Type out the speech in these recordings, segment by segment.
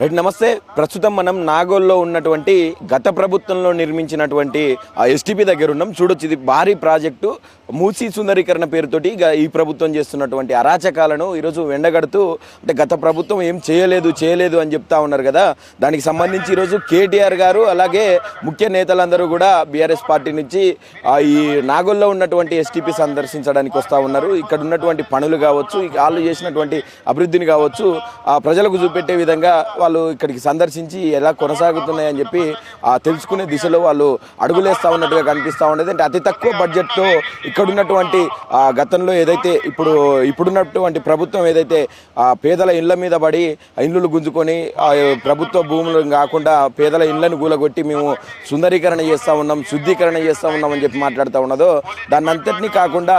Right నమస్తే. ప్రస్తుతం మనం నాగోల్లో ఉన్నటువంటి గత ప్రభుత్వంలో నిర్మించినటువంటి ఆ ఎస్టీపీ దగ్గర ఉన్నాం. చూడొచ్చు, ఇది భారీ ప్రాజెక్టు మూసీ సుందరీకరణ పేరుతోటి ఈ ప్రభుత్వం చేస్తున్నటువంటి అరాచకాలను ఈరోజు ఎండగడుతూ, అంటే గత ప్రభుత్వం ఏం చేయలేదు అని చెప్తా ఉన్నారు కదా. దానికి సంబంధించి ఈరోజు కేటీఆర్ గారు అలాగే ముఖ్య నేతలందరూ కూడా బీఆర్ఎస్ పార్టీ నుంచి ఈ నాగోల్లో ఉన్నటువంటి ఎస్టీపీ సందర్శించడానికి వస్తూ ఉన్నారు. ఇక్కడ ఉన్నటువంటి పనులు కావచ్చు, వాళ్ళు చేసినటువంటి అభివృద్ధిని కావచ్చు ప్రజలకు చూపెట్టే విధంగా వాళ్ళు ఇక్కడికి సందర్శించి ఎలా కొనసాగుతున్నాయని చెప్పి తెలుసుకునే దిశలో వాళ్ళు అడుగులేస్తూ ఉన్నట్టుగా కనిపిస్తూ ఉండేది. అంటే అతి తక్కువ బడ్జెట్తో ఇక్కడ ఉన్నటువంటి గతంలో ఏదైతే ఇప్పుడున్నటువంటి ప్రభుత్వం ఏదైతే పేదల ఇళ్ల మీద పడి ఇళ్ళు గుంజుకొని ప్రభుత్వ భూములు కాకుండా పేదల ఇళ్లను గూలగొట్టి మేము సుందరీకరణ చేస్తూ ఉన్నాం, శుద్ధీకరణ చేస్తూ ఉన్నాం అని చెప్పి మాట్లాడుతూ ఉన్నదో, దాన్ని అంతటినీ కాకుండా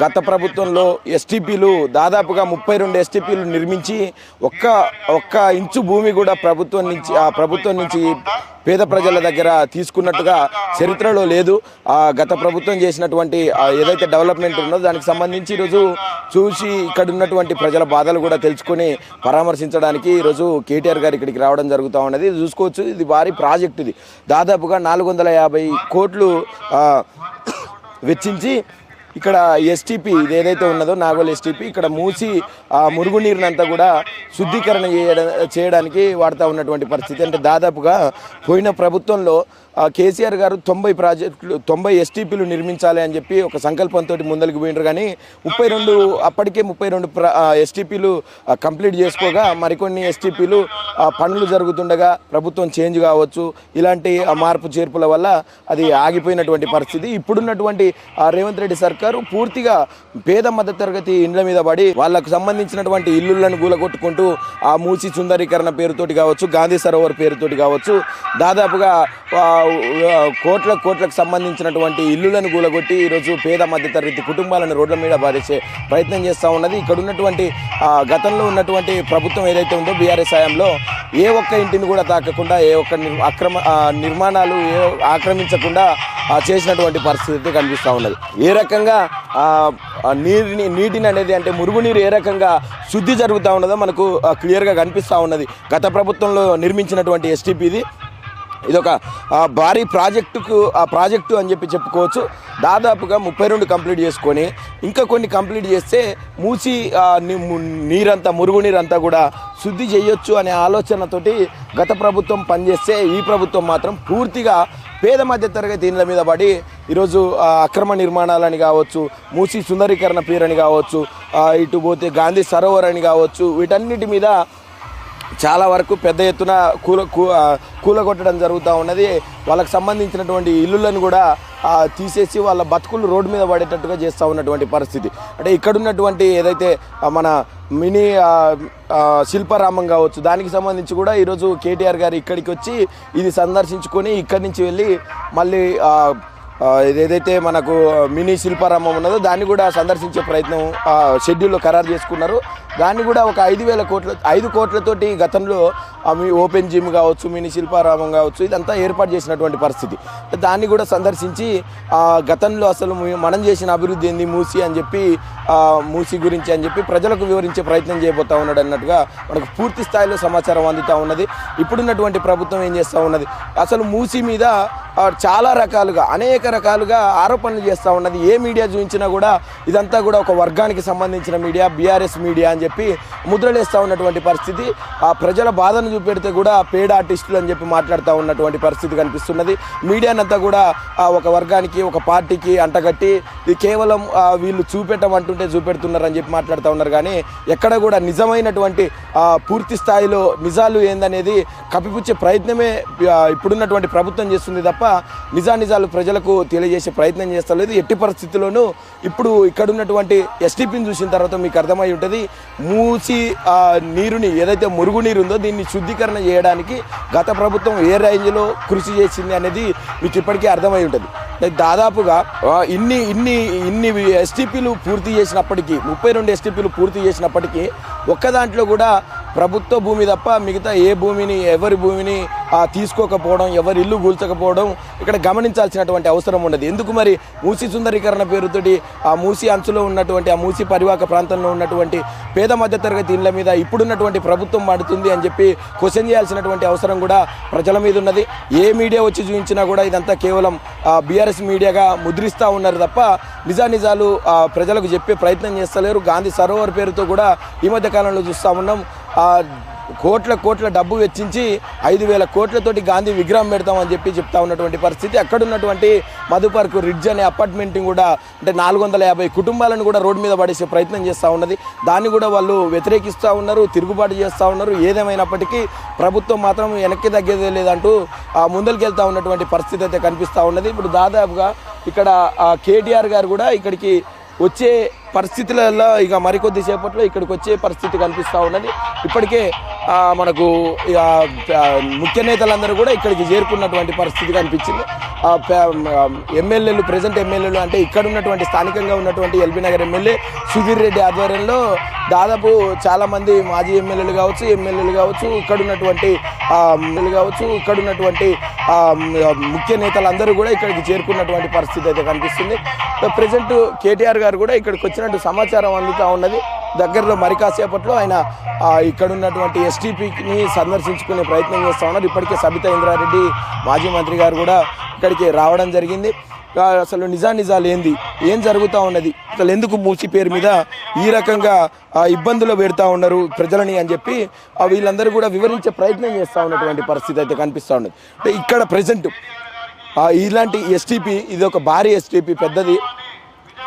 గత ప్రభుత్వంలో ఎస్టీపీలు దాదాపుగా 32 ఎస్టీపీలు నిర్మించి ఒక్క ఇంచు భూమి కూడా ప్రభుత్వం నుంచి పేద ప్రజల దగ్గర తీసుకున్నట్టుగా చరిత్రలో లేదు. గత ప్రభుత్వం చేసినటువంటి ఏదైతే డెవలప్మెంట్ ఉన్నదో దానికి సంబంధించి ఈరోజు చూసి ఇక్కడ ఉన్నటువంటి ప్రజల బాధలు కూడా తెలుసుకొని పరామర్శించడానికి ఈరోజు కేటీఆర్ గారు ఇక్కడికి రావడం జరుగుతూ ఉన్నది. చూసుకోవచ్చు, ఇది భారీ ప్రాజెక్ట్. ఇది దాదాపుగా 450 కోట్లు వెచ్చించి ఇక్కడ ఎస్టీపీ ఇది ఏదైతే ఉన్నదో నాగోల్ ఎస్టీపీ ఇక్కడ మూసి మురుగునీరునంతా కూడా శుద్ధీకరణ చేయడానికి వాడుతూ ఉన్నటువంటి పరిస్థితి. అంటే దాదాపుగా పోయిన ప్రభుత్వంలో కేసీఆర్ గారు 90 ఎస్టీపీలు నిర్మించాలి అని చెప్పి ఒక సంకల్పంతో ముందరికి పోయినారు. కానీ అప్పటికే 32 ఎస్టీపీలు కంప్లీట్ చేసుకోగా మరికొన్ని ఎస్టీపీలు పనులు జరుగుతుండగా ప్రభుత్వం చేంజ్ కావచ్చు, ఇలాంటి మార్పు చేర్పుల వల్ల అది ఆగిపోయినటువంటి పరిస్థితి. ఇప్పుడున్నటువంటి రేవంత్ రెడ్డి సర్కారు పూర్తిగా పేద మధ్యతరగతి ఇండ్ల మీద పడి వాళ్ళకు సంబంధించినటువంటి ఇల్లులను గూలగొట్టుకుంటూ ఆ మూసి సుందరీకరణ పేరుతోటి కావచ్చు, గాంధీ సరోవర్ పేరుతోటి కావచ్చు, దాదాపుగా కోట్లకు సంబంధించినటువంటి ఇల్లులను గూలగొట్టి ఈరోజు పేద మధ్యతరగతి కుటుంబాలను రోడ్ల మీద బాధేసే ప్రయత్నం చేస్తూ ఉన్నది. ఇక్కడ ఉన్నటువంటి గతంలో ఉన్నటువంటి ప్రభుత్వం ఏదైతే ఉందో బీఆర్ఎస్ హయాంలో ఏ ఒక్క ఇంటిని కూడా తాకకుండా, ఏ ఒక్క నిర్మాణాలు ఆక్రమించకుండా చేసినటువంటి పరిస్థితి కనిపిస్తూ ఉన్నది. ఏ రకంగా నీటిని అనేది అంటే మురుగునీరు ఏ రకంగా శుద్ధి జరుగుతూ ఉన్నదో మనకు క్లియర్గా కనిపిస్తూ ఉన్నది. గత ప్రభుత్వంలో నిర్మించినటువంటి ఎస్టీపీది ఇదొక భారీ ప్రాజెక్టు అని చెప్పి చెప్పుకోవచ్చు. దాదాపుగా 32 కంప్లీట్ చేసుకొని ఇంకా కొన్ని కంప్లీట్ చేస్తే మూసి మురుగునీరంతా కూడా శుద్ధి చేయొచ్చు అనే ఆలోచనతోటి గత ప్రభుత్వం పనిచేస్తే, ఈ ప్రభుత్వం మాత్రం పూర్తిగా పేద మధ్య తరగతి ఇళ్ళ మీద పడి ఈరోజు అక్రమ నిర్మాణాలని కావచ్చు, మూసి సుందరీకరణ పేరని కావచ్చు, ఇటు పోతే గాంధీ సరోవర్ అని కావచ్చు, వీటన్నిటి మీద చాలా వరకు పెద్ద ఎత్తున కూలగొట్టడం జరుగుతూ ఉన్నది. వాళ్ళకు సంబంధించినటువంటి ఇల్లులను కూడా తీసేసి వాళ్ళ బతుకులు రోడ్డు మీద పడేటట్టుగా చేస్తూ ఉన్నటువంటి పరిస్థితి. అంటే ఇక్కడున్నటువంటి ఏదైతే మన మినీ శిల్పారామం కావచ్చు, దానికి సంబంధించి కూడా ఈరోజు కేటీఆర్ గారు ఇక్కడికి వచ్చి ఇది సందర్శించుకొని ఇక్కడి నుంచి వెళ్ళి మళ్ళీ ఏదైతే మనకు మినీ శిల్పారామం ఉన్నదో దాన్ని కూడా సందర్శించే ప్రయత్నం షెడ్యూల్లో ఖరారు చేసుకున్నారు. దాన్ని కూడా ఒక 5 కోట్లతోటి గతంలో ఓపెన్ జిమ్ కావచ్చు, మినీ శిల్పారామం కావచ్చు, ఇదంతా ఏర్పాటు చేసినటువంటి పరిస్థితి. దాన్ని కూడా సందర్శించి గతంలో అసలు మనం చేసిన అభివృద్ధి ఏంది మూసి గురించి అని చెప్పి ప్రజలకు వివరించే ప్రయత్నం చేయబోతూ ఉన్నాడు అన్నట్టుగా మనకు పూర్తి స్థాయిలో సమాచారం అందుతూ ఉన్నది. ఇప్పుడున్నటువంటి ప్రభుత్వం ఏం చేస్తూ ఉన్నది, అసలు మూసి మీద చాలా అనేక రకాలుగా ఆరోపణలు చేస్తూ ఉన్నది. ఏ మీడియా చూపించినా కూడా ఇదంతా కూడా ఒక వర్గానికి సంబంధించిన మీడియా, బీఆర్ఎస్ మీడియా అని చెప్పి ముద్రలేస్తూ ఉన్నటువంటి పరిస్థితి. ఆ ప్రజల బాధను చూపెడితే కూడా పేడ ఆర్టిస్టులు అని చెప్పి మాట్లాడుతూ ఉన్నటువంటి పరిస్థితి కనిపిస్తున్నది. మీడియానంతా కూడా ఒక వర్గానికి, ఒక పార్టీకి అంటగట్టి ఇది కేవలం వీళ్ళు చూపెడుతున్నారని చెప్పి మాట్లాడుతూ ఉన్నారు. కానీ ఎక్కడ కూడా నిజమైనటువంటి పూర్తి స్థాయిలో నిజాలు ఏందనేది కప్పిపుచ్చే ప్రయత్నమే ఇప్పుడున్నటువంటి ప్రభుత్వం చేస్తుంది తప్ప నిజాలు ప్రజలకు తెలియజేసే ప్రయత్నం చేస్తలేదు. ఎట్టి పరిస్థితుల్లోనూ ఇప్పుడు ఇక్కడ ఉన్నటువంటి ఎస్టీపీని చూసిన తర్వాత మీకు అర్థమై ఉంటుంది, మూసి నీరుని ఏదైతే మురుగునీరు ఉందో దీన్ని శుద్ధీకరణ చేయడానికి గత ప్రభుత్వం ఏ రేంజ్లో కృషి చేసింది అనేది మీకు ఇప్పటికీ అర్థమై ఉంటుంది. దాదాపుగా ఇన్ని ఎస్టీపీలు పూర్తి చేసినప్పటికీ 32 ఎస్టీపీలు పూర్తి చేసినప్పటికీ ఒక్క దాంట్లో కూడా ప్రభుత్వ భూమి తప్ప మిగతా ఏ భూమిని ఎవరి భూమిని తీసుకోకపోవడం, ఎవరి ఇల్లు కూల్చకపోవడం ఇక్కడ గమనించాల్సినటువంటి అవసరం ఉన్నది. ఎందుకు మరి మూసీ సుందరీకరణ పేరుతోటి ఆ మూసీ అంచులో ఉన్నటువంటి ఆ మూసీ పరివాహక ప్రాంతంలో ఉన్నటువంటి పేద మధ్యతరగతి ఇళ్ల మీద ఇప్పుడున్నటువంటి ప్రభుత్వం పడుతుంది అని చెప్పి క్వశ్చన్ చేయాల్సినటువంటి అవసరం కూడా ప్రజల మీద ఉన్నది. ఏ మీడియా వచ్చి చూపించినా కూడా ఇదంతా కేవలం బీఆర్ఎస్ మీడియాగా ముద్రిస్తూ ఉన్నారు తప్ప నిజాలు ప్రజలకు చెప్పే ప్రయత్నం చేస్తలేరు. గాంధీ సరోవర్ పేరుతో కూడా ఈ మధ్య కాలంలో చూస్తూ ఉన్నాం. కోట్ల డబ్బు వెచ్చించి 5,000 కోట్లతోటి గాంధీ విగ్రహం పెడతామని చెప్పి చెప్తా ఉన్నటువంటి పరిస్థితి. అక్కడున్నటువంటి మధుపర్కు రిడ్జ్ అనే అపార్ట్మెంట్ని కూడా అంటే 450 కుటుంబాలను కూడా రోడ్డు మీద పడేసే ప్రయత్నం చేస్తూ ఉన్నది. దాన్ని కూడా వాళ్ళు వ్యతిరేకిస్తూ ఉన్నారు, తిరుగుబాటు చేస్తూ ఉన్నారు. ఏదేమైనప్పటికీ ప్రభుత్వం మాత్రం వెనక్కి తగ్గేదే లేదంటూ ముందరికి వెళ్తూ ఉన్నటువంటి పరిస్థితి అయితే కనిపిస్తూ ఉన్నది. ఇప్పుడు దాదాపుగా ఇక్కడ కేటీఆర్ గారు కూడా ఇక్కడికి వచ్చే పరిస్థితులలో ఇక మరికొద్ది సేపట్లో ఇక్కడికి వచ్చే పరిస్థితి కనిపిస్తూ ఉన్నది. ఇప్పటికే మనకు ముఖ్య నేతలందరూ కూడా ఇక్కడికి చేరుకున్నటువంటి పరిస్థితి కనిపించింది. ఎమ్మెల్యేలు ప్రజెంట్ ఎమ్మెల్యేలు అంటే ఇక్కడ ఉన్నటువంటి స్థానికంగా ఉన్నటువంటి ఎల్బీ నగర్ ఎమ్మెల్యే సుధీర్ రెడ్డి ఆధ్వర్యంలో దాదాపు చాలామంది మాజీ ఎమ్మెల్యేలు కావచ్చు, ఇక్కడ ఉన్నటువంటి ముఖ్య నేతలందరూ కూడా ఇక్కడికి చేరుకున్నటువంటి పరిస్థితి అయితే కనిపిస్తుంది. ప్రజెంట్ కేటీఆర్ గారు కూడా ఇక్కడికి వచ్చినట్టు సమాచారం అందుతూ ఉన్నది. దగ్గరలో మరి కాసేపట్లో ఆయన ఇక్కడ ఉన్నటువంటి ఎస్టీపీని సందర్శించుకునే ప్రయత్నం చేస్తూ ఉన్నారు. ఇప్పటికే సబితా ఇంద్రారెడ్డి మాజీ మంత్రి గారు కూడా ఇక్కడికి రావడం జరిగింది. అసలు నిజాలు ఏం జరుగుతూ ఉన్నది, అసలు ఎందుకు మూసీ పేరు మీద ఈ రకంగా ఇబ్బందులు పెడతా ఉన్నారు ప్రజలని అని చెప్పి వీళ్ళందరూ కూడా వివరించే ప్రయత్నం చేస్తూ ఉన్నటువంటి పరిస్థితి అయితే కనిపిస్తూ ఉన్నది. ఇక్కడ ప్రజెంట్ ఇలాంటి ఎస్టీపీ ఇది ఒక భారీ ఎస్టీపీ, పెద్దది.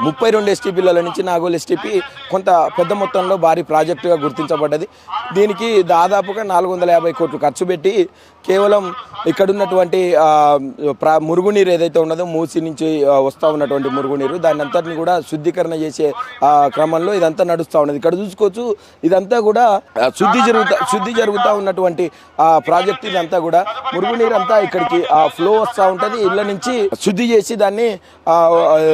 32 ఎస్టీపీల నుంచి నాగోల్ ఎస్టీపీ కొంత పెద్ద మొత్తంలో భారీ ప్రాజెక్టుగా గుర్తించబడ్డది. దీనికి దాదాపుగా 450 కోట్లు ఖర్చు పెట్టి కేవలం ఇక్కడున్నటువంటి మురుగునీరు ఏదైతే ఉన్నదో మూసీ నుంచి వస్తూ ఉన్నటువంటి మురుగునీరు దాన్ని అంతటిని కూడా శుద్ధీకరణ చేసే క్రమంలో ఇదంతా నడుస్తూ ఉన్నది. ఇక్కడ చూసుకోవచ్చు ఇదంతా కూడా శుద్ధి జరుగుతూ ఉన్నటువంటి ప్రాజెక్ట్. ఇదంతా కూడా మురుగునీరు అంతా ఇక్కడికి ఫ్లో వస్తూ ఉంటుంది. ఇళ్ళ నుంచి శుద్ధి చేసి దాన్ని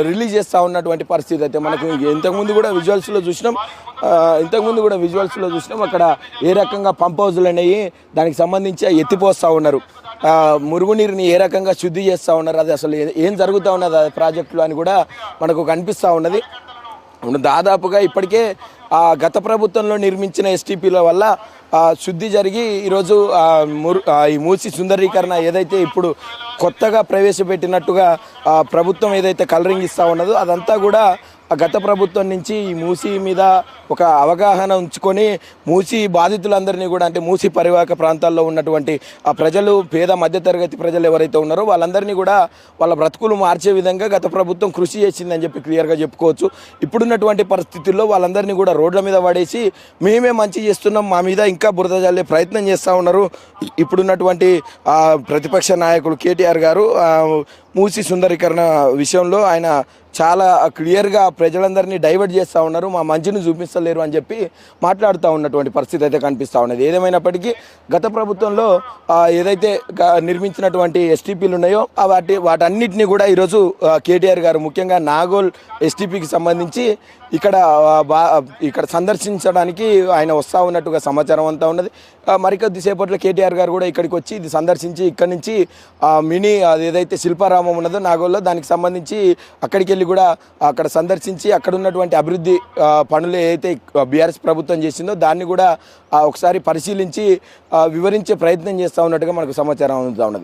రిలీజ్ చేస్తూ ఉన్నటువంటి పరిస్థితి అయితే మనకు ఇంతకుముందు కూడా విజువల్స్లో చూసినాం. అక్కడ ఏ రకంగా పంప్ హౌజులు అనేవి దానికి సంబంధించి ఎత్తిపోస్తూ ఉన్నారు, మురుగునీరుని ఏ రకంగా శుద్ధి చేస్తూ ఉన్నారు, అది అసలు ఏం జరుగుతూ ఉన్నది ఆ ప్రాజెక్టులో అని కూడా మనకు కనిపిస్తూ ఉన్నది. దాదాపుగా ఇప్పటికే గత ప్రభుత్వంలో నిర్మించిన ఎస్టీపీల వల్ల శుద్ధి జరిగి ఈరోజు ఈ మూసీ సుందరీకరణ ఏదైతే ఇప్పుడు కొత్తగా ప్రవేశపెట్టినట్టుగా ప్రభుత్వం ఏదైతే కలరింగ్ ఇస్తూ ఉన్నదో అదంతా కూడా గత ప్రభుత్వం నుంచి ఈ మూసీ మీద ఒక అవగాహన ఉంచుకొని మూసీ బాధితులందరినీ కూడా అంటే మూసీ పరివాహక ప్రాంతాల్లో ఉన్నటువంటి ఆ ప్రజలు, పేద మధ్యతరగతి ప్రజలు ఎవరైతే ఉన్నారో వాళ్ళందరినీ కూడా వాళ్ళ బ్రతుకులు మార్చే విధంగా గత ప్రభుత్వం కృషి చేసిందని చెప్పి క్లియర్గా చెప్పుకోవచ్చు. ఇప్పుడున్నటువంటి పరిస్థితుల్లో వాళ్ళందరినీ కూడా రోడ్ల మీద పడేసి మేమే మంచి చేస్తున్నాం, మా మీద ఇంకా బురద జల్లే ప్రయత్నం చేస్తూ ఉన్నారు. ఇప్పుడున్నటువంటి ప్రతిపక్ష నాయకుడు కేటీఆర్ గారు మూసీ సుందరీకరణ విషయంలో ఆయన చాలా క్లియర్గా ప్రజలందరినీ డైవర్ట్ చేస్తూ ఉన్నారు, మా మంచిని చూపిస్తలేరు అని చెప్పి మాట్లాడుతూ ఉన్నటువంటి పరిస్థితి అయితే కనిపిస్తూ ఉన్నది. ఏదేమైనప్పటికీ గత ప్రభుత్వంలో ఏదైతే నిర్మించినటువంటి ఎస్టీపీలు ఉన్నాయో వాటన్నిటిని కూడా ఈరోజు కేటీఆర్ గారు ముఖ్యంగా నాగోల్ ఎస్టీపీకి సంబంధించి ఇక్కడ సందర్శించడానికి ఆయన వస్తూ ఉన్నట్టుగా సమాచారం అంతా ఉన్నది. మరికొద్దిసేపట్లో కేటీఆర్ గారు కూడా ఇక్కడికి వచ్చి ఇది సందర్శించి ఇక్కడి నుంచి మినీ ఏదైతే శిల్పారామం ఉన్నదో నాగోల్లో దానికి సంబంధించి అక్కడికి వెళ్ళి కూడా అక్కడ సందర్శించి అక్కడ ఉన్నటువంటి అభివృద్ధి పనులు ఏదైతే బీఆర్ఎస్ ప్రభుత్వం చేసిందో దాన్ని కూడా ఒకసారి పరిశీలించి వివరించే ప్రయత్నం చేస్తూ ఉన్నట్టుగా మనకు సమాచారం అందుతూ ఉన్నది.